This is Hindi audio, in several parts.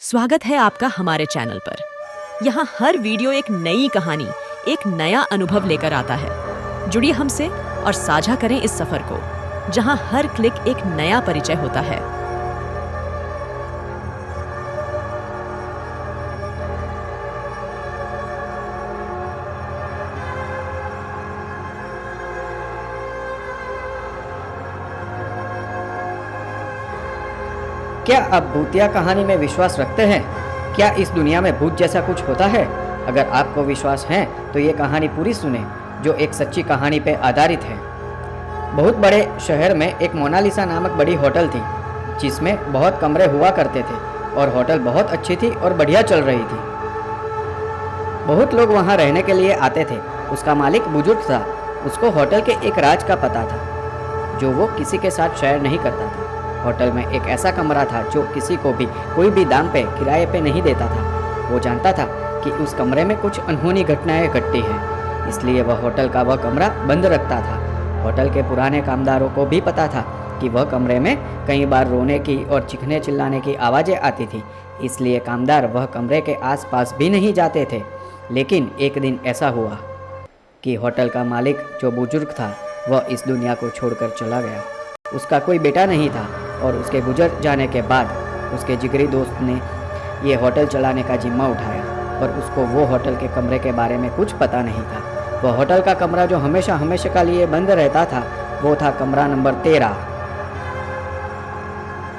स्वागत है आपका हमारे चैनल पर। यहाँ हर वीडियो एक नई कहानी, एक नया अनुभव लेकर आता है। जुड़िए हमसे और साझा करें इस सफर को, जहाँ हर क्लिक एक नया परिचय होता है। क्या आप भूतिया कहानी में विश्वास रखते हैं? क्या इस दुनिया में भूत जैसा कुछ होता है? अगर आपको विश्वास है तो ये कहानी पूरी सुने, जो एक सच्ची कहानी पे आधारित है। बहुत बड़े शहर में एक मोनालिसा नामक बड़ी होटल थी, जिसमें बहुत कमरे हुआ करते थे और होटल बहुत अच्छी थी और बढ़िया चल रही थी। बहुत लोग वहाँ रहने के लिए आते थे। उसका मालिक बुजुर्ग था। उसको होटल के एक राज का पता था, जो वो किसी के साथ शेयर नहीं करता था। होटल में एक ऐसा कमरा था जो किसी को भी कोई भी दाम पे किराए पे नहीं देता था। वो जानता था कि उस कमरे में कुछ अनहोनी घटनाएं घटती हैं, इसलिए वह होटल का वह कमरा बंद रखता था। होटल के पुराने कामदारों को भी पता था कि वह कमरे में कई बार रोने की और चीखने चिल्लाने की आवाज़ें आती थी, इसलिए कामदार वह कमरे के आसपास भी नहीं जाते थे। लेकिन एक दिन ऐसा हुआ कि होटल का मालिक, जो बुजुर्ग था, वह इस दुनिया को छोड़कर चला गया। उसका कोई बेटा नहीं था और उसके गुजर जाने के बाद उसके जिगरी दोस्त ने ये होटल चलाने का जिम्मा उठाया, पर उसको वो होटल के कमरे के बारे में कुछ पता नहीं था। वह होटल का कमरा जो हमेशा हमेशा के लिए बंद रहता था, वो था कमरा नंबर 13।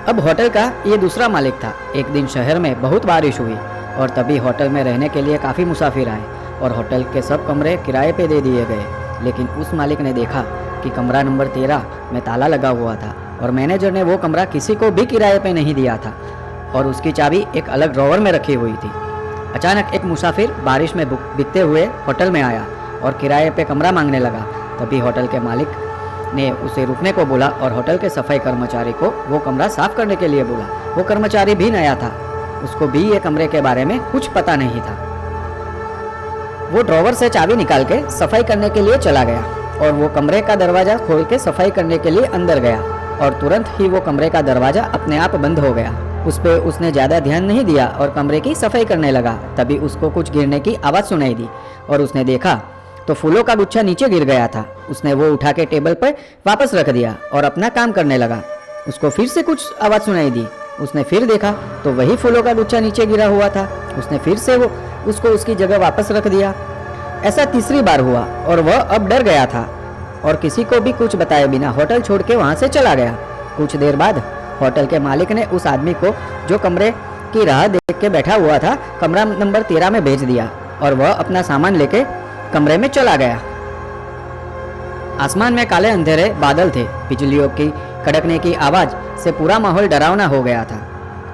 अब होटल का ये दूसरा मालिक था। एक दिन शहर में बहुत बारिश हुई और तभी होटल में रहने के लिए काफ़ी मुसाफिर आए और होटल के सब कमरे किराए पे दे दिए गए। लेकिन उस मालिक ने देखा कि कमरा नंबर 13 में ताला लगा हुआ था और मैनेजर ने वो कमरा किसी को भी किराए पे नहीं दिया था और उसकी चाबी एक अलग ड्रॉवर में रखी हुई थी। अचानक एक मुसाफिर बारिश में भीगते हुए होटल में आया और किराए पे कमरा मांगने लगा। तभी होटल के मालिक ने उसे रुकने को बोला और होटल के सफाई कर्मचारी को वो कमरा साफ करने के लिए बोला। वो कर्मचारी भी नया था, उसको भी ये कमरे के बारे में कुछ पता नहीं था। वो ड्रॉवर से चाबी निकाल के सफाई करने के लिए चला गया और वो कमरे का दरवाज़ा खोल के सफाई करने के लिए अंदर गया और तुरंत ही वो कमरे का दरवाज़ा अपने आप बंद हो गया। उस पर उसने ज़्यादा ध्यान नहीं दिया और कमरे की सफाई करने लगा। तभी उसको कुछ गिरने की आवाज़ सुनाई दी और उसने देखा तो फूलों का गुच्छा नीचे गिर गया था। उसने वो उठा के टेबल पर वापस रख दिया और अपना काम करने लगा। उसको फिर से कुछ आवाज़ सुनाई दी। उसने फिर देखा तो वही फूलों का गुच्छा नीचे गिरा हुआ था। उसने फिर से वो उसको उसकी जगह वापस रख दिया। ऐसा तीसरी बार हुआ और वह अब डर गया था और किसी को भी कुछ बताए बिना होटल छोड़ के वहाँ से चला गया। कुछ देर बाद होटल के मालिक ने उस आदमी को, जो कमरे की राह देख के बैठा हुआ था, कमरा नंबर 13 में भेज दिया और वह अपना सामान लेके कमरे में चला गया। आसमान में काले अंधेरे बादल थे। बिजलियों की कड़कने की आवाज़ से पूरा माहौल डरावना हो गया था।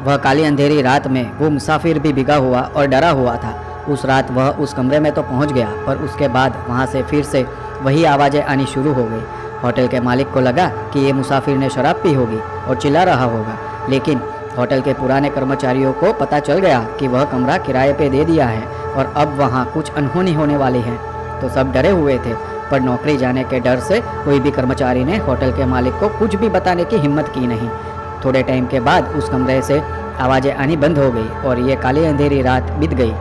वह काली अंधेरी रात में वो मुसाफिर भी भीगा हुआ और डरा हुआ था। उस रात वह उस कमरे में तो पहुंच गया, पर उसके बाद वहां से फिर से वही आवाज़ें आनी शुरू हो गई। होटल के मालिक को लगा कि ये मुसाफिर ने शराब पी होगी और चिल्ला रहा होगा, लेकिन होटल के पुराने कर्मचारियों को पता चल गया कि वह कमरा किराए पे दे दिया है और अब वहाँ कुछ अनहोनी होने वाली है। तो सब डरे हुए थे, पर नौकरी जाने के डर से कोई भी कर्मचारी ने होटल के मालिक को कुछ भी बताने की हिम्मत की नहीं। थोड़े टाइम के बाद उस कमरे से आवाज़ें आनी बंद हो गई और ये काली अंधेरी रात बीत गई।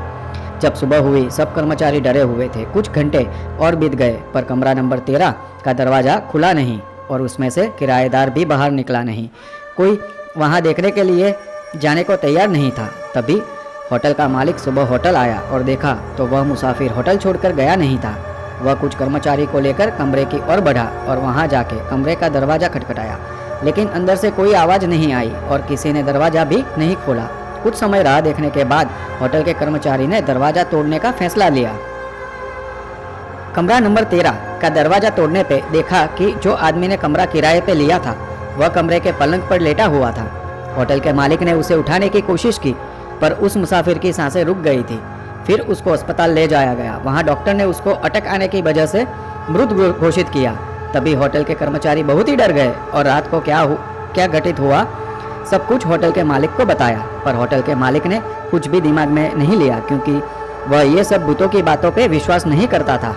जब सुबह हुई, सब कर्मचारी डरे हुए थे। कुछ घंटे और बीत गए, पर कमरा नंबर 13 का दरवाज़ा खुला नहीं और उसमें से किराएदार भी बाहर निकला नहीं। कोई वहां देखने के लिए जाने को तैयार नहीं था। तभी होटल का मालिक सुबह होटल आया और देखा तो वह मुसाफिर होटल छोड़कर गया नहीं था। वह कुछ कर्मचारी को लेकर कमरे की ओर बढ़ा और वहां जाके कमरे का दरवाज़ा खटखटाया, लेकिन अंदर से कोई आवाज़ नहीं आई और किसी ने दरवाज़ा भी नहीं खोला। कुछ समय राह देखने के बाद होटल के कर्मचारी ने दरवाज़ा तोड़ने का फैसला लिया। कमरा नंबर 13 का दरवाज़ा तोड़ने पे देखा कि जो आदमी ने कमरा किराए पे लिया था, वह कमरे के पलंग पर लेटा हुआ था। होटल के मालिक ने उसे उठाने की कोशिश की, पर उस मुसाफिर की सांसें रुक गई थी। फिर उसको अस्पताल ले जाया गया। वहाँ डॉक्टर ने उसको अटक आने की वजह से मृत घोषित किया। तभी होटल के कर्मचारी बहुत ही डर गए और रात को क्या घटित हुआ सब कुछ होटल के मालिक को बताया। पर होटल के मालिक ने कुछ भी दिमाग में नहीं लिया, क्योंकि वह ये सब भूतों की बातों पे विश्वास नहीं करता था।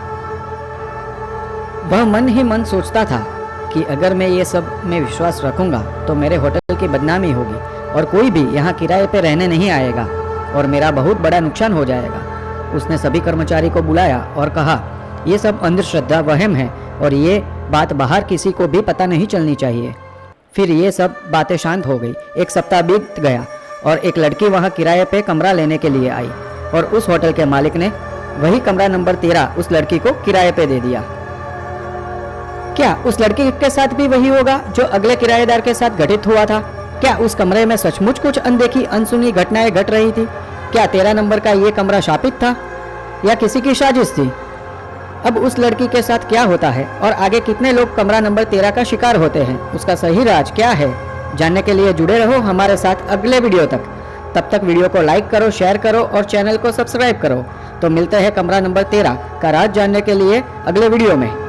वह मन ही मन सोचता था कि अगर मैं ये सब में विश्वास रखूंगा तो मेरे होटल की बदनामी होगी और कोई भी यहाँ किराए पे रहने नहीं आएगा और मेरा बहुत बड़ा नुकसान हो जाएगा। उसने सभी कर्मचारी को बुलाया और कहा, ये सब अंधश्रद्धा वहम है और ये बात बाहर किसी को भी पता नहीं चलनी चाहिए। फिर ये सब बातें शांत हो गई। एक सप्ताह बीत गया और एक लड़की वहाँ किराए पे कमरा लेने के लिए आई और उस होटल के मालिक ने वही कमरा नंबर 13 उस लड़की को किराए पे दे दिया। क्या उस लड़की के साथ भी वही होगा जो अगले किराएदार के साथ घटित हुआ था? क्या उस कमरे में सचमुच कुछ अनदेखी अनसुनी घटनाएं घट रही थी? क्या 13 नंबर का ये कमरा शापित था या किसी की साजिश थी? अब उस लड़की के साथ क्या होता है और आगे कितने लोग कमरा नंबर 13 का शिकार होते हैं, उसका सही राज क्या है? जानने के लिए जुड़े रहो हमारे साथ अगले वीडियो तक। तब तक वीडियो को लाइक करो, शेयर करो और चैनल को सब्सक्राइब करो। तो मिलते हैं कमरा नंबर 13 का राज जानने के लिए अगले वीडियो में।